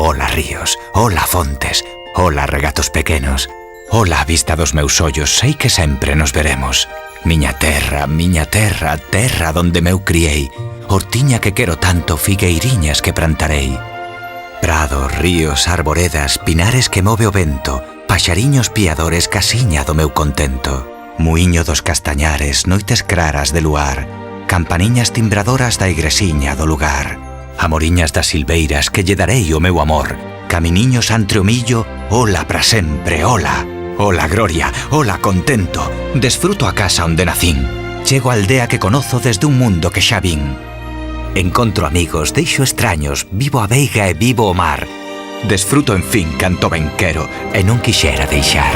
Ola ríos, ola fontes, ola regatos pequenos, ola a vista dos meus ollos, sei que sempre nos veremos. Miña terra, terra donde meu criei, hortiña que quero tanto, figueiriñas que plantarei. Prados, ríos, arboredas, pinares que move o vento, paxariños piadores, casiña do meu contento. Muiño dos castañares, noites claras de luar, campaniñas timbradoras da igresiña do lugar. Amoriñas das silveiras que lle darei o meu amor, caminiños entre o millo, ola pra sempre, ola. Ola gloria, ola contento, desfruto a casa onde nacín. Chego á aldea que conozo desde un mundo que xa vin. Encontro amigos, deixo extraños, vivo a veiga e vivo o mar. Desfruto en fin canto ben quero e non quixera deixar.